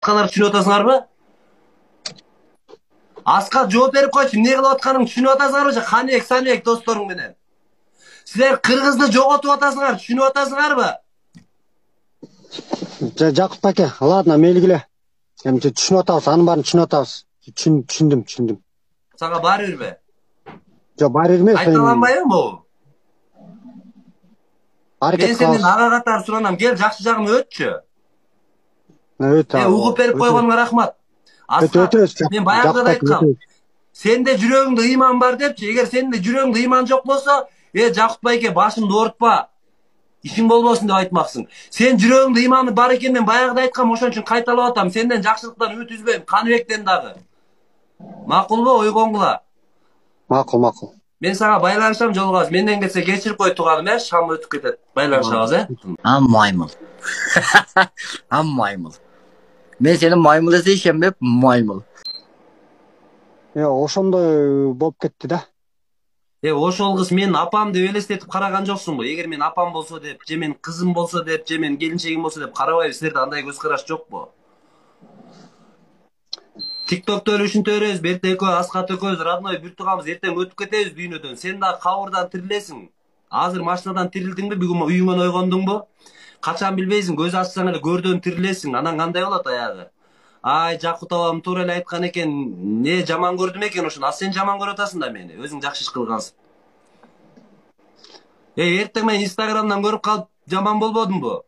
жатканыңарды түшүнүп атасыңарбы? Аска жооп берип койчу, эмне кылып атканыңды түшүнүп атасыңарбы же Каныбек, Саныбек досторуң менен? Силер кыргызды жоготуп атасыңар, түшүнүп атасыңарбы? Жакып аке, ладно, мейлигиле. Эми түшүнүп атабыз, анын баарын түшүнүп атабыз. Түшүндүм. Сага баары бирби? Жок, баары бир эмес. Кайталанбайбы могу? Аракет Мен сенден кылабыз. ага катары суранам, кел жакшы жагым өтчү. Өт. Угуп берип койгонуңа рахмат. Аска, мен баягыда да айткам. Сенде жүрөгүңдө ыйман бар депчи. Эгер сенде жүрөгүңдө ыйман жок болсо, Жакут байке башыңды оорутпа. Ишиң болбосун деп айтмаксың. Сен жүрөгүңдө ыйманы бар экенин мен баягыда айткам, ошон үчүн кайталап атам. Сенден жакшылыктан үмүт үзбөйм, Каныбектен дагы. Макулбу, ойгоңгула? Макул. Мен сага байланышам жолугабыз. Менден кетсе кечирип кой туганым, шам өтүп кетет. Байланышабыз, Маймыл. Маймыл. Мен сени маймыл десе ишенбеп, маймыл. Ошондой болуп кетти да. Ошол кыз мен апам деп элестетип караган жоксуңбу? Эгер мен апам болсо деп, же мен кызым болсо деп, же мен келинчегим болсо деп карабайбы, силерде андай көз караш жокпу? ТикТокто эле ушинтебиз, берте экөө, Аскат экөөбүз родной бир туганбыз, эртең өтүп кетебиз дүйнөдөн. Сен да кабырдан тирилесиң. Азыр машинадан тирилдиңби, бүгүн үйүңөн ойгондуңбу? Качан билбейсиң, көз ачсаң эле көрдөн тирилесиң. Анан кандай болот аягы? Ай, Жакут абам туура эле айткан экен. Не жаман көрдүм экен ошону? Сен жаман көрүп атасың да мени. Өзүң жакшы иш кылгансың. Эртең мен Инстаграмдан көрүп калып жаман болбодумбу?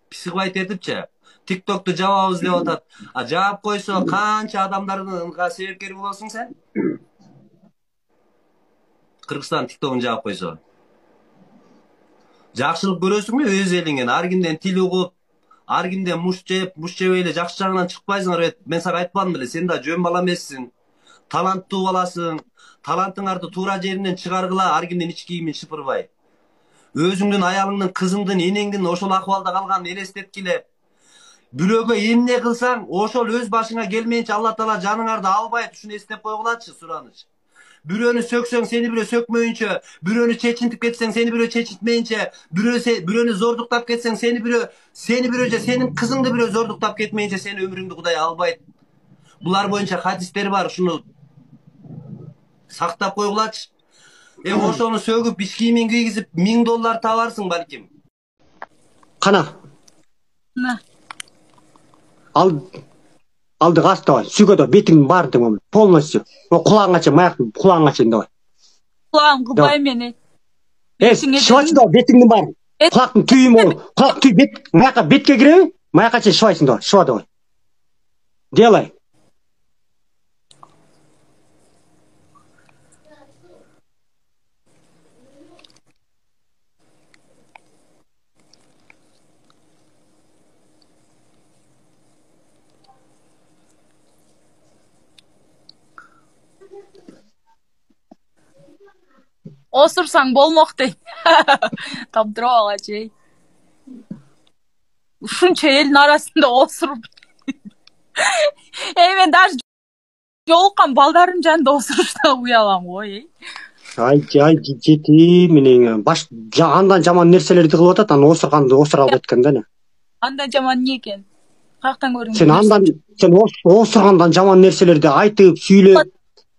Психбайт этипчи. ТикТокту жабабыз деп атат. Жаап койсо канча адамдарга себепкер болосуң сен? Кыргызстан ТикТогун жаап койсо. Жакшылык көрөсүңбү өз элиңен? Ар кимден тил угуп, ар кимден муш жебей эле жакшы жагынан чыкпайсыңар. Мен сага айтпадым беле, сен да жөн бала эмессиң. Таланттуу баласың. Талантыңарды туура жеринен чыгаргыла, ар кимдин ич кийимин шыпырбай. Өзүңдүн аялыңдын, кызыңдын, энеңдин ошол акыбалда калганын элестеткиле. Бирөөгө эмне кылсаң, ошол өз башыңа келмейинче Алла Таала жаныңарды албайт, ушуну эстеп койгулачы, сураныч. Бирөөнү сөксөң, сени бирөө сөкмөйүнчө, бирөөнү чечинтип кетсең, сени бирөө чечинтмейинче, бирөөнү зордуктап кетсең, сени бирөө же сенин кызыңды бирөө зордуктап кетмейинче сени өмүрүңдү Кудай албайт. Булар боюнча хадистер бар, ушуну сактап койгулачы. Ошону сөгүп, ич кийимин кийгизип, $1000 табарсың балким. Кана. Алды газ давай. Сүйгөдө бетиңдин баарын полностью. Кулагыңача, маяк кулагыңача давай. Кулагым кылбайм мени. Шыбачы давай бетиңдин баарын. Кулактын түйүн, кулак түй бет, маякка бетке киреби? Маякка чейин шыбайсың давай. Шыба давай. Делай. Осурсаң болмок дейт. Таптырып алгачы. Ушунча элдин арасында осуруп. Мен даже жолуккан балдарым жанында осуруштан уялам го. Ай, жети менен баш андан жаман нерселерди кылып атат, анан осурганды осура албайт экен да. Андан жаман эмне экен? Каяктан көрдүң? Сен осургандан жаман нерселерди айтып, сүйлөп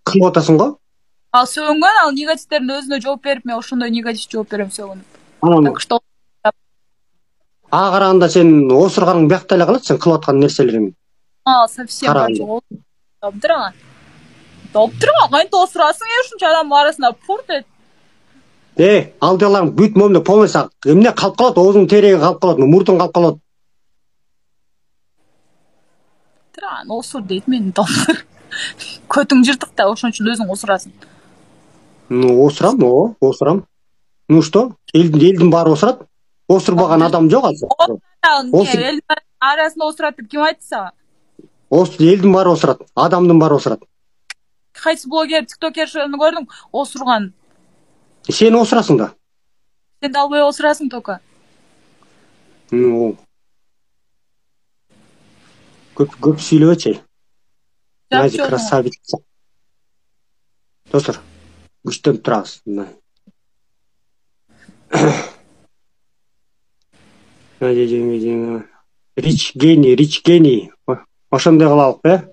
кылып атасың го? Ал сөгүнгөн, ал негативтердин өзүнө жооп берип, мен ошондой негатив жооп берем сөгүнүп. Анан ага караганда сен осурганың биякта эле калат, сен кылып аткан нерселериң. Совсем жок. Топтурган кантип осурасың, ушунча адамдын арасында пур дейт. Алдыларың бүт момунда полностью эмне калып калат, оозуң тереги калып калат, мурдуң калып калат. Осур дейт мени топтур. Көтүң жыртык да, ошон үчүн өзүң осурасың. Осурам. Ну что? Элдин баары осурат. Осурбаган адам жок азыр. Элдин арасында осурат деп ким айтты сага? Элдин баары осурат, адамдын баары осурат. Кайсы блогер, тиктокершени көрдүң? Осурган. Сен осурасың да. Сен да албай осурасың тока. Көп сүйлөбөчү. Нази красавица. Достор, күчтөнүп турабыз. Рич гений. Ошондой кылалык,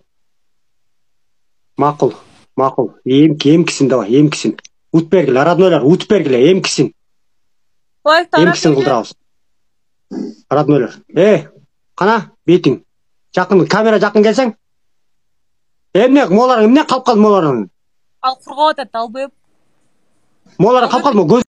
Макул, макул. Эмкисин давай, эмкисин. Утуп бергиле, роднойлор, утуп бергиле, эмкисин. Лайк тарап. Эмкисин кылдырабыз. Роднойлор. Кана, бетиң. Жакын, камера жакын келсең. Эмне, моларың эмне калып калды моларың? Ал кургап атат, албып. Моларың калып калды,